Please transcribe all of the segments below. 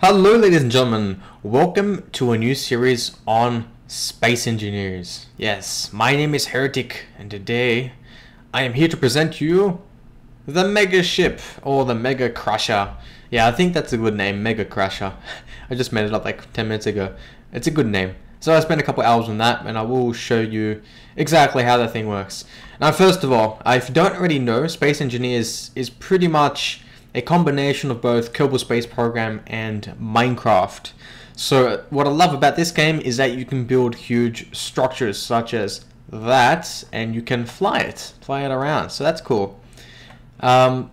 Hello ladies and gentlemen, welcome to a new series on space engineers. Yes, my name is Heretic and today I am here to present you the Mega Ship or the Mega Crusher. Yeah, I think that's a good name, Mega Crusher. I just made it up like 10 minutes ago. It's a good name. So I spent a couple hours on that and I will show you exactly how that thing works. Now first of all, if you don't already know, Space Engineers is pretty much a combination of both Kerbal Space Program and Minecraft. So what I love about this game is that you can build huge structures such as that, and you can fly it around. So that's cool. And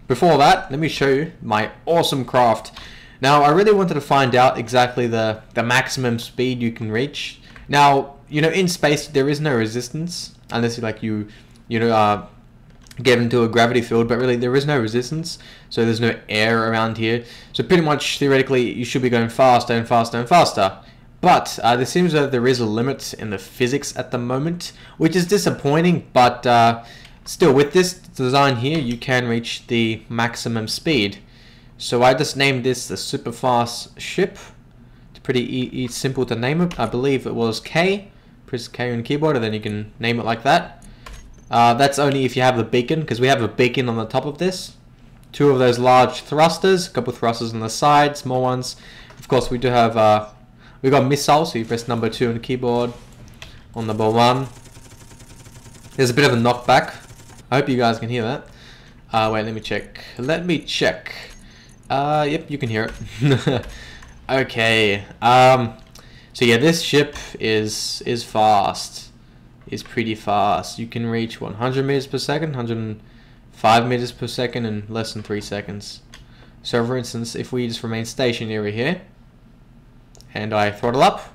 before that, let me show you my awesome craft. Now I really wanted to find out exactly the maximum speed you can reach. Now, you know, in space there is no resistance unless you get into a gravity field, but really there is no resistance, so there's no air around here, so pretty much theoretically you should be going faster and faster and faster. But there seems that there is a limit in the physics at the moment, which is disappointing, but still, with this design here you can reach the maximum speed. So I just named this the SuperFast ship. It's pretty simple to name it. I believe it was K. Press K on the keyboard and then you can name it like that. That's only if you have the beacon, because we have a beacon on the top of this. Two of those large thrusters, a couple of thrusters on the side, small ones. Of course, we do have we got missiles, so you press number 2 on the keyboard. On number 1, there's a bit of a knockback. I hope you guys can hear that. Wait, let me check. Yep, you can hear it. Okay. So yeah, this ship is fast. Is pretty fast. You can reach 100 meters per second, 105 meters per second in less than 3 seconds. So for instance, if we just remain stationary here and I throttle up,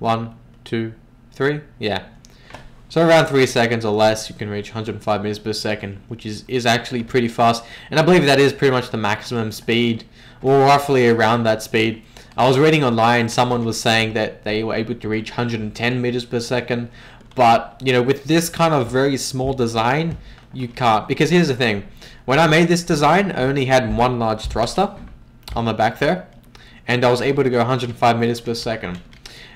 1, 2, 3, yeah. So around 3 seconds or less you can reach 105 meters per second, which is actually pretty fast, and I believe that is pretty much the maximum speed, or roughly around that speed. I was reading online, someone was saying that they were able to reach 110 meters per second. But, you know, with this kind of very small design, you can't. Because here's the thing. When I made this design, I only had one large thruster on the back there. And I was able to go 105 meters per second.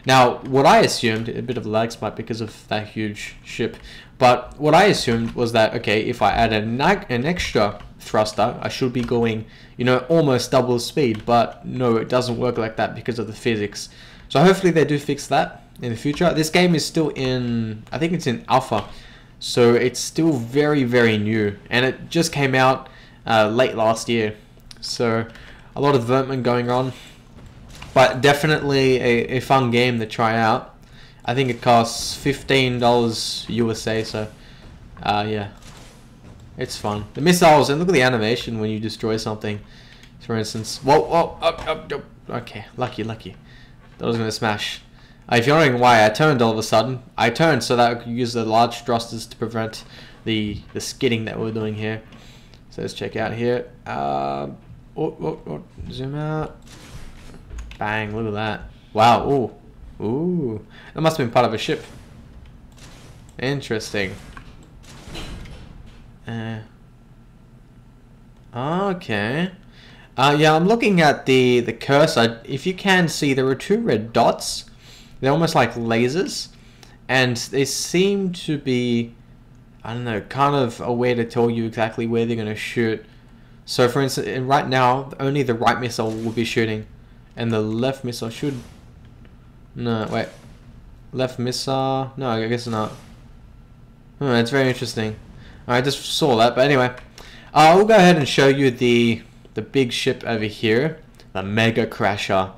Now, what I assumed, a bit of a lag spike because of that huge ship. But what I assumed was that, okay, if I add an extra thruster, I should be going, you know, almost double speed. But no, it doesn't work like that because of the physics. So hopefully they do fix that in the future. This game is still in, I think it's in alpha, so it's still very, very new, and it just came out late last year, so a lot of development going on, but definitely a fun game to try out. I think it costs $15 USA, so yeah, it's fun. The missiles, and look at the animation when you destroy something, for instance. Whoa, okay, lucky, that was gonna smash. If you're wondering why I turned all of a sudden, I turned so that I could use the large thrusters to prevent the skidding that we're doing here. So let's check out here. Zoom out. Bang, look at that. Wow, ooh. That must have been part of a ship. Interesting. Okay. Yeah, I'm looking at the cursor. If you can see, there are 2 red dots. They're almost like lasers, and they seem to be, I don't know, kind of a way to tell you exactly where they're going to shoot. So for instance, right now, only the right missile will be shooting, and the left missile should, no, wait, left missile, no, I guess not. Oh, that's very interesting. I just saw that, but anyway, I'll go ahead and show you the big ship over here, the Mega Crusher.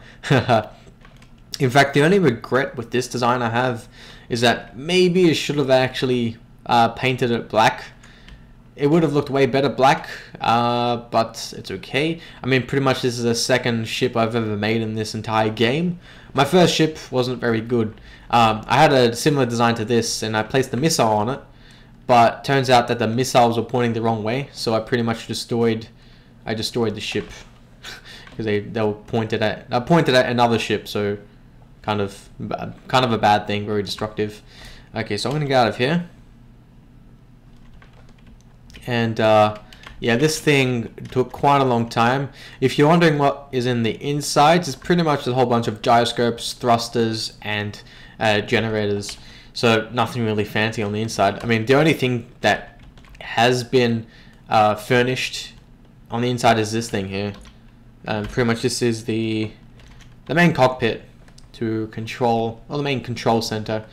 In fact, the only regret with this design I have is that maybe it should have actually painted it black. It would have looked way better black, but it's okay. I mean, pretty much this is the second ship I've ever made in this entire game. My first ship wasn't very good. I had a similar design to this, and I placed the missile on it, but turns out that the missiles were pointing the wrong way, so I pretty much destroyed the ship because they were pointed at another ship, so kind of a bad thing, very destructive. Okay, so I'm gonna get out of here, and Yeah, this thing took quite a long time. If you're wondering what is in the insides, it's pretty much a whole bunch of gyroscopes, thrusters, and generators. So nothing really fancy on the inside. I mean, the only thing that has been furnished on the inside is this thing here. Pretty much this is the main cockpit to control, or the main control center.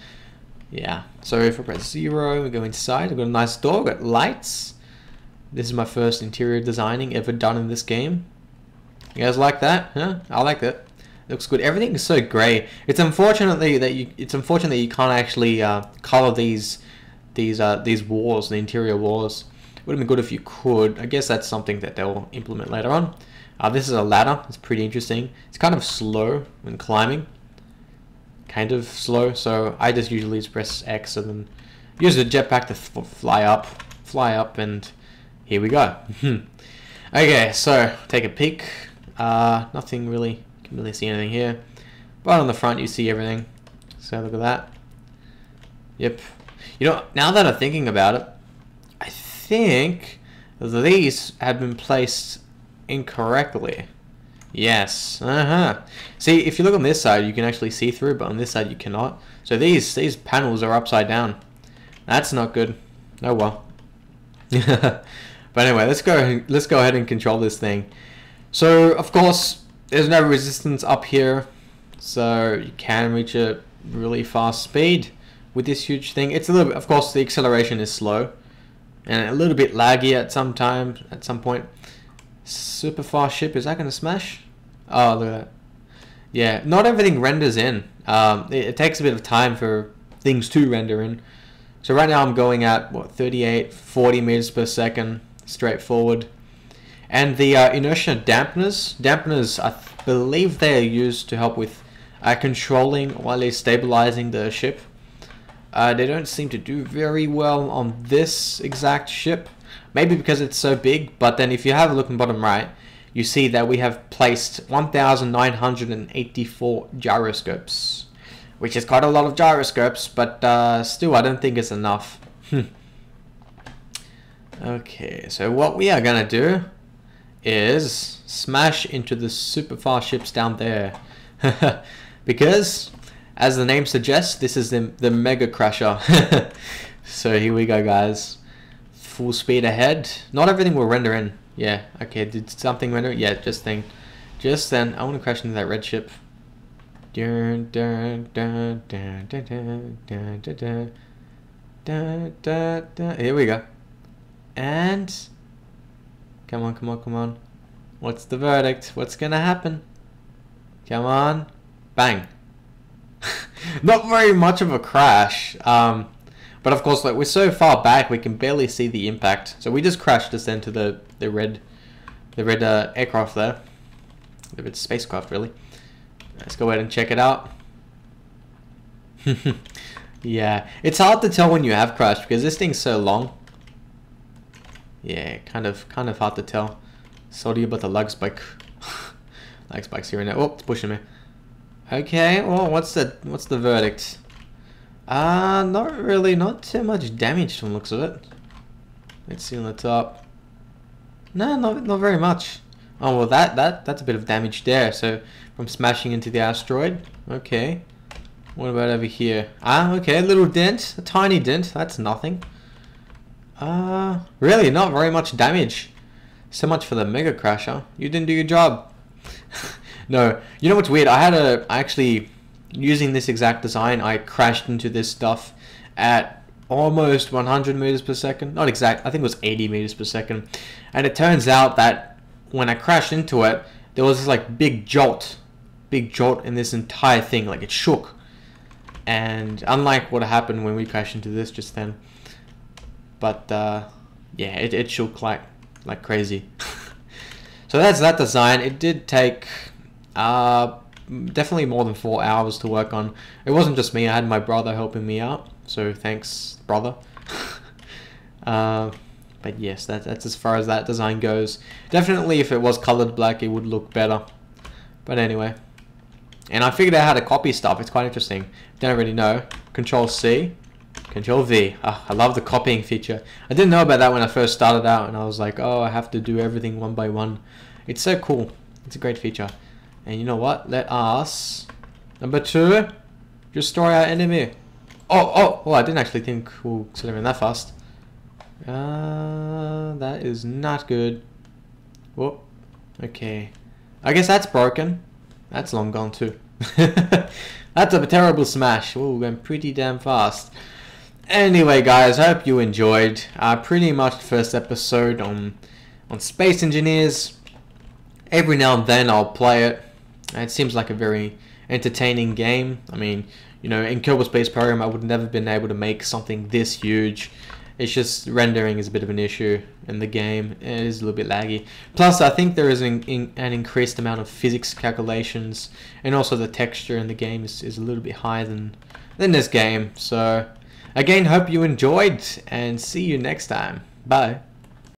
Yeah, so if I press 0, we go inside. I've got a nice door, I've got lights. This is my first interior designing ever done in this game. You guys like that? Huh? I like that. Looks good. Everything is so grey. It's unfortunate that you can't actually color these walls, the interior walls. Would have been good if you could. I guess that's something that they'll implement later on. This is a ladder. It's pretty interesting. It's kind of slow when climbing. Kind of slow, so I just usually press X and then use the jetpack to fly up, and here we go. Okay, so take a peek. Nothing really, can't really see anything here. But on the front you see everything. So look at that. Yep. You know, now that I'm thinking about it, I think these have been placed incorrectly. Yes. See, if you look on this side, you can actually see through, but on this side you cannot. So these panels are upside down. That's not good. Oh well. But anyway, let's go ahead and control this thing. So of course, there's no resistance up here, so you can reach a really fast speed with this huge thing. It's a little bit, of course, the acceleration is slow and a little bit laggy at some point. Super fast ship, is that gonna smash? Oh, look at that. Yeah, not everything renders in. It takes a bit of time for things to render in. So right now I'm going at what, 38, 40 meters per second, straight forward. And the inertia dampeners, I believe they are used to help with controlling while they're stabilizing the ship. They don't seem to do very well on this exact ship. Maybe because it's so big, but then if you have a look in the bottom right, you see that we have placed 1,984 gyroscopes, which is quite a lot of gyroscopes, but still I don't think it's enough. Okay, so what we are gonna do is smash into the super fast ships down there. Because, as the name suggests, this is the Mega Crasher. So here we go, guys. Full speed ahead. Not everything will render in. Yeah, okay, did something render? Yeah, just then. I want to crash into that red ship. Here we go. And come on. What's the verdict? What's gonna happen? Come on. Bang. Not very much of a crash. But of course, like, we're so far back, we can barely see the impact. So we just crashed us into the red aircraft there, the red spacecraft, really. Let's go ahead and check it out. Yeah, it's hard to tell when you have crashed because this thing's so long. Yeah, kind of hard to tell. Sorry about the lag spike. Lag spikes here and there. Oh, it's pushing me. Okay, well, what's the verdict? Not really, not too much damage from the looks of it. Let's see on the top. No, not very much. Oh well, that's a bit of damage there. So from smashing into the asteroid. Okay. What about over here? Okay, a little dent, a tiny dent. That's nothing. Really, not very much damage. So much for the Mega Crasher. You didn't do your job. No, you know what's weird? Actually, using this exact design, I crashed into this stuff at almost 100 meters per second. Not exact, I think it was 80 meters per second. And it turns out that when I crashed into it, there was this like big jolt in this entire thing, like it shook. And unlike what happened when we crashed into this just then, but yeah, it shook like crazy. So that's that design. It did take definitely more than 4 hours to work on. It wasn't just me, I had my brother helping me out, so thanks, brother. But yes, that's as far as that design goes. Definitely if it was colored black it would look better, but anyway. And I figured out how to copy stuff. It's quite interesting. Don't really know. Control C, Control V. I love the copying feature. I didn't know about that when I first started out, and I was like, oh, I have to do everything one by one. It's so cool. It's a great feature. And you know what? Let us... Number 2, destroy our enemy. Oh, I didn't actually think we'll accelerate that fast. That is not good. Whoop. Okay. I guess that's broken. That's long gone too. That's a terrible smash. Oh, went pretty damn fast. Anyway, guys, I hope you enjoyed. Pretty much the first episode on Space Engineers. Every now and then I'll play it. It seems like a very entertaining game. I mean, you know, in Kerbal Space Program, I would never been able to make something this huge. It's just rendering is a bit of an issue in the game. It is a little bit laggy. Plus, I think there is an increased amount of physics calculations, and also the texture in the game is a little bit higher than this game. So, again, hope you enjoyed, and see you next time. Bye.